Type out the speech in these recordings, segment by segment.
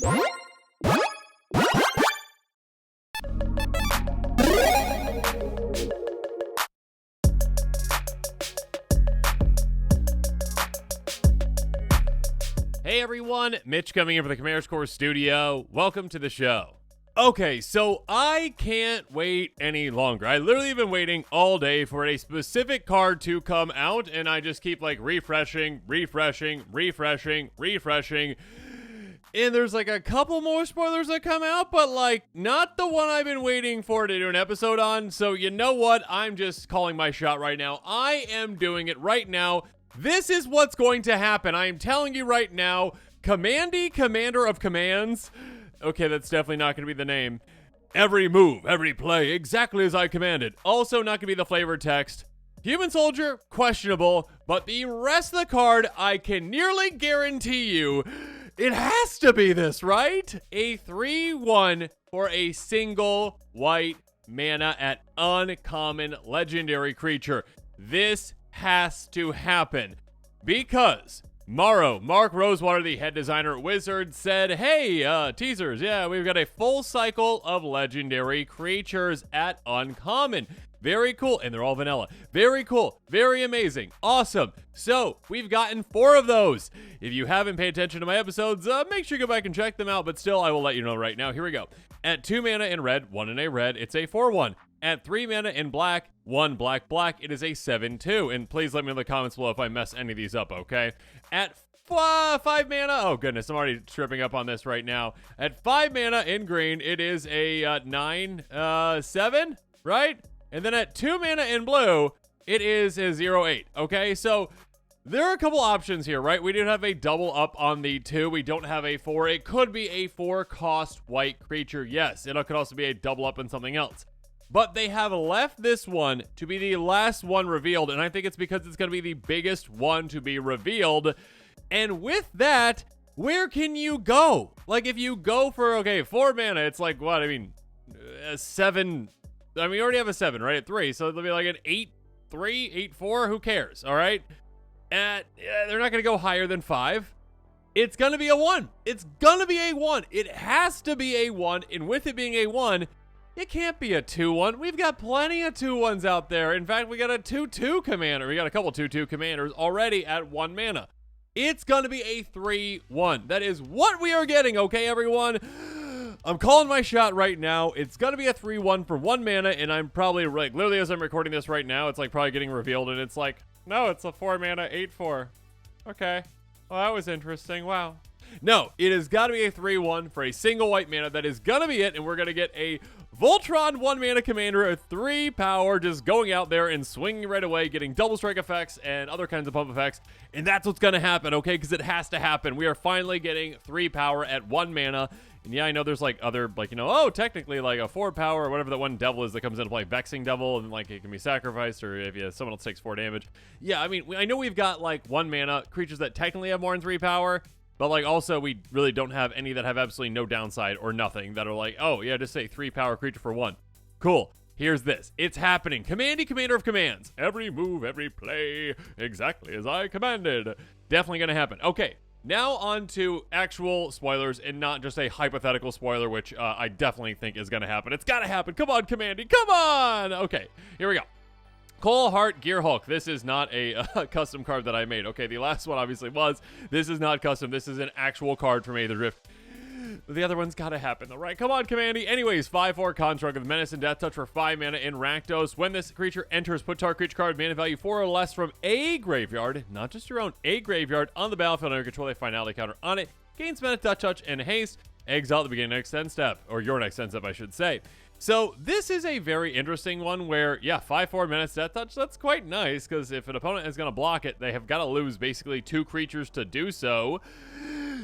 Hey everyone, Mitch coming in for the Commander's Core Studio. Welcome to the show. Okay, so I can't wait any longer. I literally have been waiting all day for a specific card to come out, and I just keep like refreshing. And there's like a couple more spoilers that come out, but like not the one I've been waiting for to do an episode on. So you know what? I'm just calling my shot right now. I am doing it right now. This is what's going to happen. I am telling you right now, Commandy, Commander of Commands. Okay, that's definitely not going to be the name. Every move, every play, exactly as I commanded. Also not going to be the flavor text. Human Soldier, questionable, but the rest of the card, I can nearly guarantee you, it has to be this, right? A 3/1 for a single white mana at uncommon legendary creature. This has to happen because Mark Rosewater, the head designer at Wizard, said, hey, teasers, yeah, we've got a full cycle of legendary creatures at uncommon. Very cool, and they're all vanilla. Very cool, very amazing, awesome. So, we've gotten 4 of those. If you haven't paid attention to my episodes, make sure you go back and check them out, but still, I will let you know right now. Here we go. At 2 mana in red, 1 in a red, it's a 4/1. At 3 mana in black, 1 black, it is a 7/2. And please let me know in the comments below if I mess any of these up, okay? At 5 mana, oh goodness, I'm already tripping up on this right now. At 5 mana in green, it is a 9/7, right? And then at 2 mana in blue, it is a 0/8, okay? So there are a couple options here, right? We do have a double up on the 2. We don't have a 4. It could be a 4-cost white creature, yes. It could also be a double up on something else. But they have left this one to be the last one revealed, and I think it's because it's going to be the biggest one to be revealed. And with that, where can you go? Like, if you go for, okay, 4 mana, it's like, what? I mean, 7. I mean, we already have a 7, right? At 3, so it'll be like an 8/3, 8/4. Who cares? All right? They're not going to go higher than 5. It's going to be a 1. It's going to be a 1. It has to be a 1, and with it being a 1, it can't be a 2/1. We've got plenty of 2/1s out there. In fact, we got a 2/2 commander. We got a couple 2/2 commanders already at 1 mana. It's going to be a 3/1. That is what we are getting, okay, everyone? I'm calling my shot right now. It's going to be a 3/1 for 1 mana, and I'm probably, like, literally as I'm recording this right now, it's like probably getting revealed, and it's like, no, it's a 4 mana 8/4. Okay. Well, that was interesting. Wow. No, it has got to be a 3/1 for a single white mana. That is going to be it, and we're going to get a Voltron 1 mana commander at 3 power, just going out there and swinging right away, getting double strike effects and other kinds of pump effects. And that's what's going to happen, okay? Because it has to happen. We are finally getting 3 power at 1 mana. And yeah, I know there's like other, like, you know, oh, technically like a 4 power or whatever that one devil is that comes into play, Vexing Devil, and like it can be sacrificed, or if someone else takes 4 damage. Yeah, I mean, I know we've got like 1 mana creatures that technically have more than 3 power. But, like, also, we really don't have any that have absolutely no downside or nothing that are like, oh, yeah, just say 3 power creature for 1. Cool. Here's this. It's happening. Commandy, Commander of Commands. Every move, every play, exactly as I commanded. Definitely going to happen. Okay, now on to actual spoilers and not just a hypothetical spoiler, which I definitely think is going to happen. It's got to happen. Come on, Commandy. Come on. Okay, here we go. Cole Hart Gear Hulk. This is not a custom card that I made. Okay, the last one obviously was. This is not custom. This is an actual card from Aether Drift. The other one's got to happen, though, right? Come on, Commandy. Anyways, 5/4 Construct with Menace and Death Touch for 5 mana in Rakdos. When this creature enters, put target creature card mana value 4 or less from a graveyard, not just your own, a graveyard, on the battlefield under control a finality counter on it. Gains Menace, Death Touch, and Haste. Exile at the beginning of next end step, or your next end step, I should say. So this is a very interesting one where, yeah, 5/4 Menace, Death Touch, that's quite nice, because if an opponent is going to block it, they have got to lose basically 2 creatures to do so.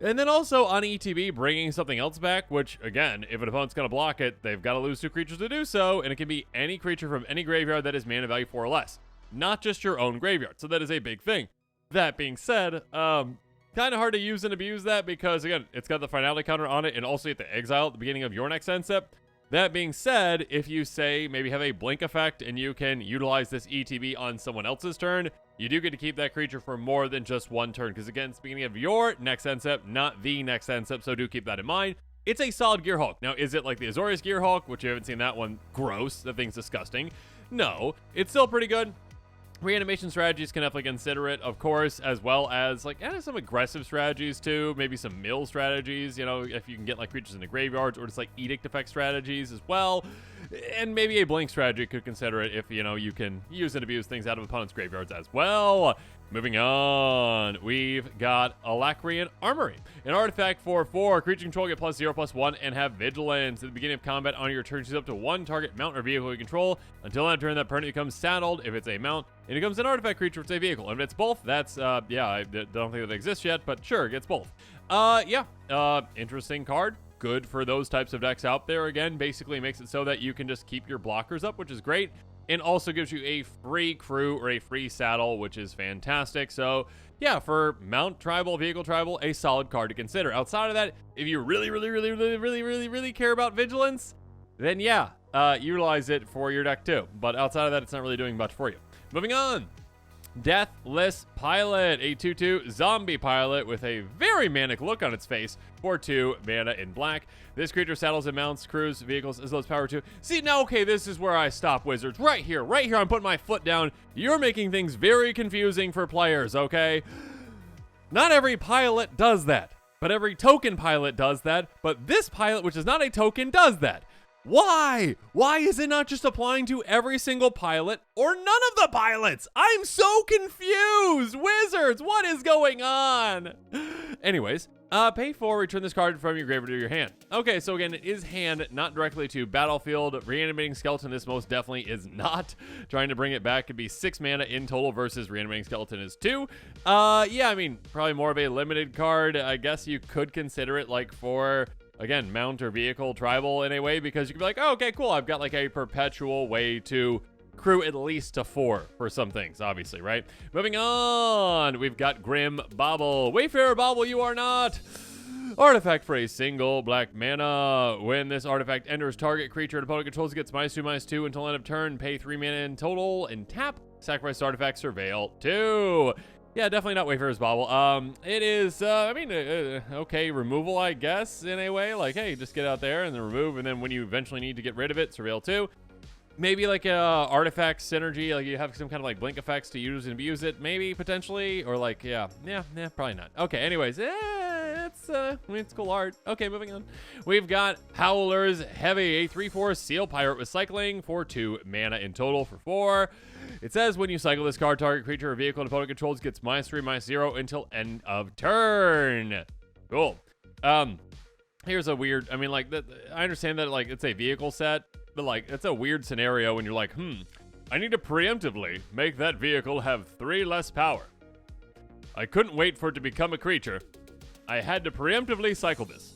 And then also on ETB, bringing something else back, which, again, if an opponent's going to block it, they've got to lose 2 creatures to do so, and it can be any creature from any graveyard that is mana value 4 or less, not just your own graveyard. So that is a big thing. That being said, kind of hard to use and abuse that because, again, it's got the finality counter on it, and also you have to exile at the beginning of your next end step. That being said, if you say maybe have a blink effect and you can utilize this ETB on someone else's turn, you do get to keep that creature for more than just one turn. Because again, speaking of your next end step, not the next end step, so do keep that in mind. It's a solid Gear Hulk. Now, is it like the Azorius Gear Hulk, which you haven't seen that one? Gross. That thing's disgusting. No, it's still pretty good. Reanimation strategies can definitely consider it, of course, as well as like some aggressive strategies too, maybe some mill strategies, you know, if you can get like creatures in the graveyards, or just like edict effect strategies as well. And maybe a blink strategy could consider it if, you know, you can use and abuse things out of opponents' graveyards as well. Moving on, we've got Alacrian Armory. An artifact for 4. Creature control, get +0/+1 and have vigilance. At the beginning of combat on your turn, choose up to one target mount or vehicle you control. Until that turn, that permanent becomes saddled if it's a mount. It becomes an artifact creature if it's a vehicle. And if it's both, that's, yeah, I don't think that exists yet, but sure, it gets both. Interesting card. Good for those types of decks out there. Again, basically makes it so that you can just keep your blockers up, which is great. And also gives you a free crew or a free saddle, which is fantastic. So, yeah, for mount tribal, vehicle tribal, a solid card to consider. Outside of that, if you really care about vigilance, then yeah, utilize it for your deck too. But outside of that, it's not really doing much for you. Moving on. Deathless Pilot, a 2/2 zombie pilot with a very manic look on its face for 2 mana in black. This creature saddles and mounts crews, vehicles, as well as power 2. See, now, okay, this is where I stop, Wizards. Right here, I'm putting my foot down. You're making things very confusing for players, okay? Not every pilot does that, but every token pilot does that. But this pilot, which is not a token, does that. Why? Why is it not just applying to every single pilot or none of the pilots? I'm so confused. Wizards, what is going on? Anyways, pay 4, return this card from your graveyard to your hand. Okay, so again, it is hand, not directly to battlefield. Reanimating Skeleton, this most definitely is not. Trying to bring it back could be 6 mana in total versus Reanimating Skeleton is 2. Yeah, I mean, probably more of a limited card. I guess you could consider it like for, again, mount or vehicle tribal in a way, because you could be like, oh, okay, cool, I've got like a perpetual way to crew at least to 4 for some things, obviously, right? Moving on, we've got Grim Bauble. Wayfarer Bauble, you are not. Artifact for a single black mana. When this artifact enters target creature and opponent controls, it gets -2/-2 until end of turn. Pay 3 mana in total and tap. Sacrifice artifact, surveil 2. Yeah, definitely not Wayfarer's Bauble. It is, okay, removal, I guess, in a way. Like, hey, just get out there and then remove, and then when you eventually need to get rid of it, surveil 2. Maybe like a artifact synergy, like you have some kind of like blink effects to use and abuse it, maybe, potentially, or like, yeah, probably not. Okay, anyways, it's cool art. Okay, moving on. We've got Howler's Heavy, a 3/4 Seal Pirate with cycling for 2 mana in total for 4. It says when you cycle this card, target creature or vehicle and opponent controls gets -3/-0 until end of turn. Cool. Here's a weird, I mean, like, I understand that, like, it's a vehicle set, but, like, it's a weird scenario when you're like, I need to preemptively make that vehicle have 3 less power. I couldn't wait for it to become a creature. I had to preemptively cycle this.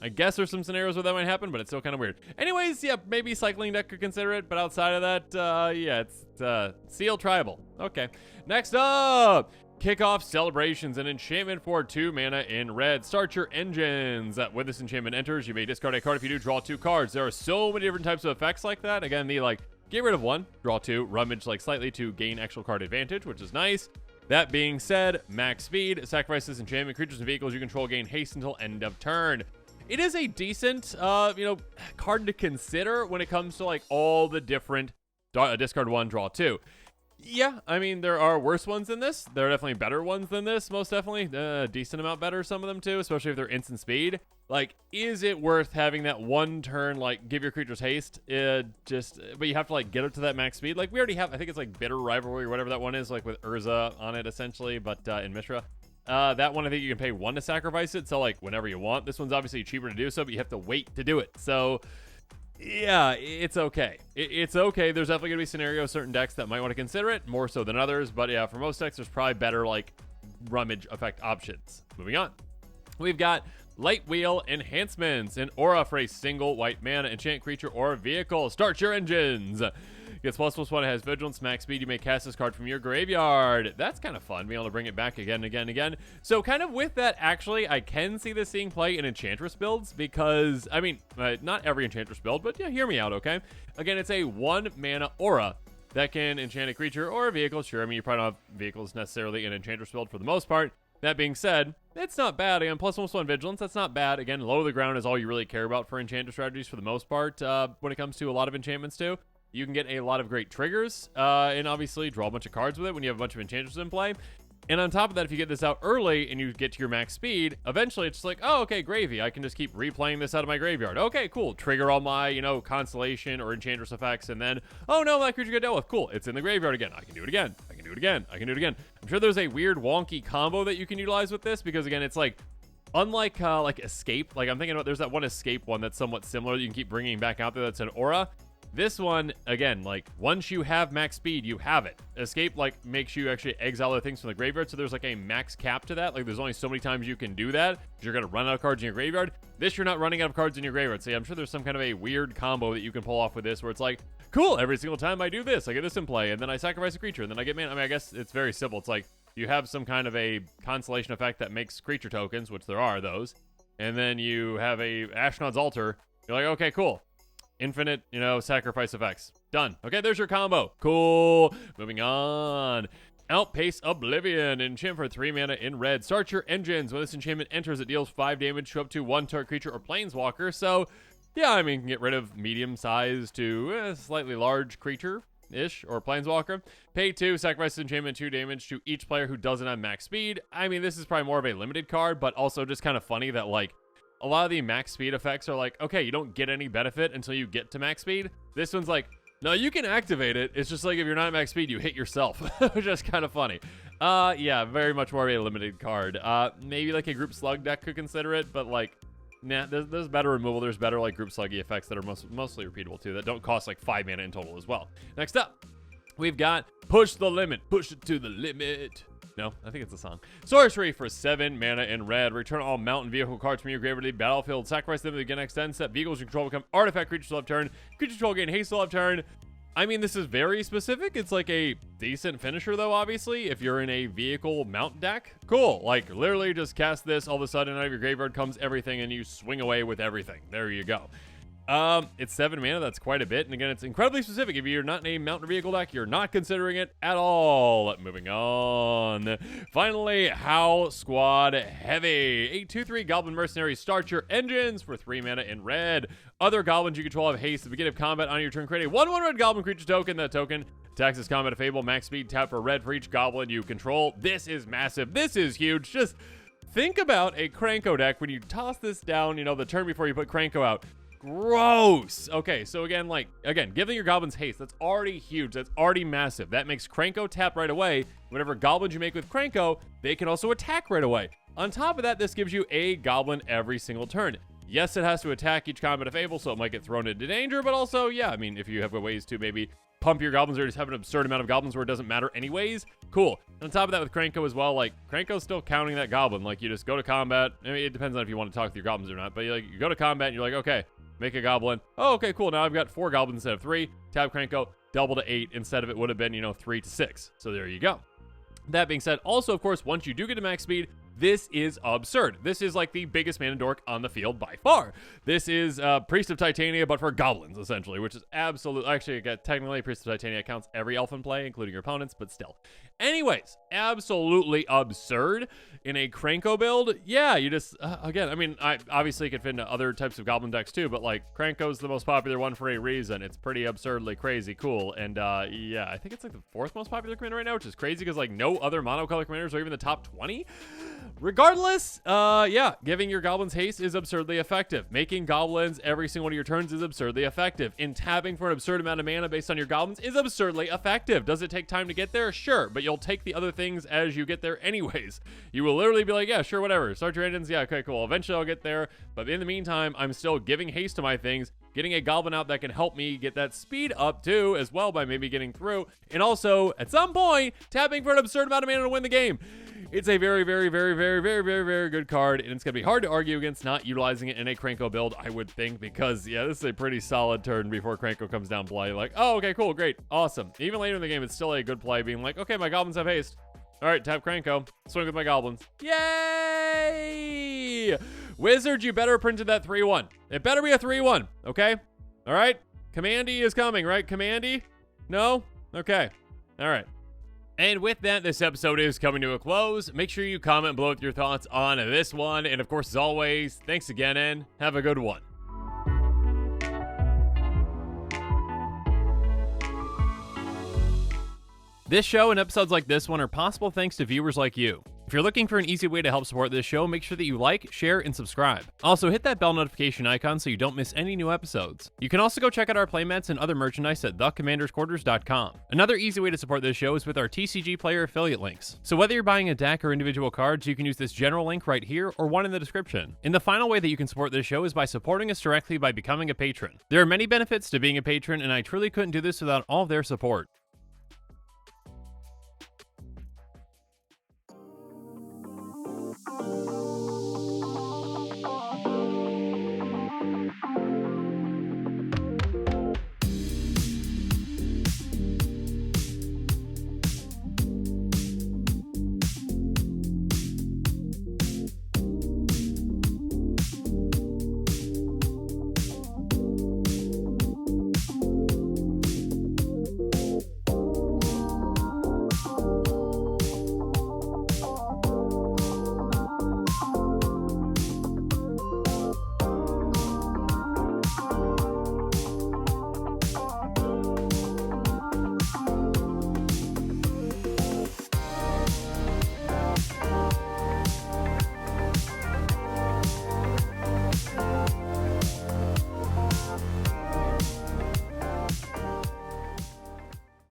I guess there's some scenarios where that might happen, but it's still kind of weird. Anyways, yeah, maybe cycling deck could consider it, but outside of that, yeah, it's Seal Tribal. Okay. Next up, Kickoff Celebrations, an enchantment for 2 mana in red. Start your engines. When this enchantment enters, you may discard a card. If you do, draw 2 cards. There are so many different types of effects like that. Again, the, like, get rid of 1, draw 2, rummage, like, slightly to gain extra card advantage, which is nice. That being said, max speed, sacrifices enchantment creatures and vehicles you control gain haste until end of turn. It is a decent, card to consider when it comes to, like, all the different discard 1, draw 2. Yeah, I mean, there are worse ones than this. There are definitely better ones than this, most definitely. Decent amount better, some of them, too, especially if they're instant speed. Like, is it worth having that 1 turn, like, give your creatures haste? But you have to, like, get up to that max speed. Like, we already have, I think it's, like, Bitter Rivalry or whatever that one is, like, with Urza on it, essentially, but in Mishra. That one, I think you can pay 1 to sacrifice it, so, like, whenever you want. This one's obviously cheaper to do so, but you have to wait to do it. So, yeah, it's okay. It's okay. There's definitely going to be scenarios, certain decks that might want to consider it, more so than others. But yeah, for most decks, there's probably better, like, rummage effect options. Moving on. We've got Light Wheel Enhancements, an aura for a single white mana, enchant creature or vehicle. Start your engines. Gets ++1, it has vigilance, max speed. You may cast this card from your graveyard. That's kind of fun, being able to bring it back again and again and again. So kind of with that, actually, I can see this seeing play in Enchantress builds because, I mean, not every Enchantress build, but yeah, hear me out, okay? Again, it's a 1 mana aura that can enchant a creature or a vehicle. Sure, I mean, you probably don't have vehicles necessarily in Enchantress build for the most part. That being said, it's not bad. Again, +1/+1 Vigilance, that's not bad. Again, low to the ground is all you really care about for Enchantress strategies for the most part when it comes to a lot of enchantments too. You can get a lot of great triggers and obviously draw a bunch of cards with it when you have a bunch of Enchantresses in play. And on top of that, if you get this out early and you get to your max speed, eventually it's like, oh, okay, gravy. I can just keep replaying this out of my graveyard. Okay, cool. Trigger all my, Constellation or Enchantress effects, and then, oh no, that creature got dealt with. Cool. It's in the graveyard again. I can do it again. I can do it again. I can do it again. I'm sure there's a weird wonky combo that you can utilize with this because, again, it's like, unlike Escape, like I'm thinking about, there's that one Escape one that's somewhat similar that you can keep bringing back out there that's an aura. This one, again, like, once you have max speed, you have it. Escape, like, makes you actually exile other things from the graveyard, so there's, like, a max cap to that. Like, there's only so many times you can do that. You're going to run out of cards in your graveyard. This, you're not running out of cards in your graveyard. So, yeah, I'm sure there's some kind of a weird combo that you can pull off with this, where it's like, cool, every single time I do this, I get this in play, and then I sacrifice a creature, and then I get mana. I mean, I guess it's very simple. It's like, you have some kind of a constellation effect that makes creature tokens, which there are those, and then you have a Ashnod's Altar. You're like, okay, cool. Infinite, sacrifice effects. Done. Okay, there's your combo. Cool. Moving on. Outpace Oblivion. Enchant for 3 mana in red. Start your engines. When this enchantment enters, it deals 5 damage to up to 1 target creature or planeswalker. So, yeah, I mean, you can get rid of medium-sized to slightly large creature-ish or planeswalker. Pay 2, sacrifice enchantment, 2 damage to each player who doesn't have max speed. I mean, this is probably more of a limited card, but also just kind of funny that, like, a lot of the max speed effects are like, okay, you don't get any benefit until you get to max speed. This one's like, no, you can activate it. It's just like if you're not at max speed, you hit yourself, which is kind of funny. Yeah, very much more of a limited card. Maybe like a group slug deck could consider it, but like, nah, there's better removal. There's better like group sluggy effects that are mostly repeatable too, that don't cost like 5 mana in total as well. Next up, we've got Push the Limit. Push it to the limit. No, I think it's a song. Sorcery for 7 mana in red. Return all mountain vehicle cards from your graveyard to the battlefield. Sacrifice them to the next end. Set vehicles you control become artifact creatures left turn. Creature control gain haste left turn. I mean, this is very specific. It's like a decent finisher, though, obviously. If you're in a vehicle mount deck, cool. Like, literally just cast this. All of a sudden, out of your graveyard comes everything, and you swing away with everything. There you go. It's 7 mana. That's quite a bit. And again, it's incredibly specific. If you're not in a mountain vehicle deck, you're not considering it at all. Moving on. Finally, Howl Squad Heavy. 8/2/3 Goblin Mercenary. Start your engines for 3 mana in red. Other goblins you control have haste. At the beginning of combat on your turn, create a 1/1 red goblin creature token. That token attacks as combat of Fable. Max speed, tap for red for each goblin you control. This is massive. This is huge. Just think about a Kranko deck when you toss this down, the turn before you put Kranko out. Gross. Okay, so again, giving your goblins haste, that's already huge. That's already massive. That makes Kranko tap right away. Whatever goblins you make with Kranko, they can also attack right away. On top of that, this gives you a goblin every single turn. Yes, it has to attack each combat of Fable, so it might get thrown into danger, but also, yeah, I mean, if you have ways to maybe pump your goblins or just have an absurd amount of goblins where it doesn't matter anyways, cool. And on top of that with Kranko as well, like, Kranko's still counting that goblin. Like, you just go to combat. I mean, it depends on if you want to talk with your goblins or not, but you go to combat and you're like, okay, make a goblin. Oh, okay, cool. Now I've got 4 goblins instead of 3. Tab Kranko, double to 8 instead of it would have been, 3 to 6. So there you go. That being said, also, of course, once you do get to max speed, this is absurd. This is like the biggest mana dork on the field by far. This is Priest of Titania, but for goblins, essentially, which is absolutely... Actually, technically, Priest of Titania counts every elf in play, including your opponents, but still. Anyways, absolutely absurd. In a Kranko build, yeah, you just... again, I mean, I obviously could fit into other types of goblin decks too, but like, Kranko's the most popular one for a reason. It's pretty absurdly crazy cool, and yeah, I think it's like the 4th most popular commander right now, which is crazy because like no other monocolor commanders are even the top 20. Regardless, yeah, giving your goblins haste is absurdly effective. Making goblins every single one of your turns is absurdly effective. And tapping for an absurd amount of mana based on your goblins is absurdly effective. Does it take time to get there? Sure, but you'll take the other things as you get there anyways. You will literally be like, yeah, sure, whatever. Start your engines, yeah, okay, cool. Eventually I'll get there, but in the meantime, I'm still giving haste to my things, getting a goblin out that can help me get that speed up too, as well, by maybe getting through, and also, at some point, tapping for an absurd amount of mana to win the game. It's a very, very, very, very, very, very, very good card, and it's going to be hard to argue against not utilizing it in a Kranko build, I would think, because, yeah, this is a pretty solid turn before Kranko comes down play. Like, oh, okay, cool, great, awesome. Even later in the game, it's still a good play, being like, okay, my goblins have haste. All right, tap Kranko, swing with my goblins. Yay! Wizard, you better printed that 3/1. It better be a 3/1, okay? All right? Commandy is coming, right? Commandy? No? Okay. All right. And with that, this episode is coming to a close. Make sure you comment below with your thoughts on this one. And of course, as always, thanks again and have a good one. This show and episodes like this one are possible thanks to viewers like you. If you're looking for an easy way to help support this show, make sure that you like, share, and subscribe. Also, hit that bell notification icon so you don't miss any new episodes. You can also go check out our playmats and other merchandise at thecommandersquarters.com. Another easy way to support this show is with our TCG player affiliate links. So whether you're buying a deck or individual cards, you can use this general link right here or one in the description. And the final way that you can support this show is by supporting us directly by becoming a patron. There are many benefits to being a patron, and I truly couldn't do this without all of their support.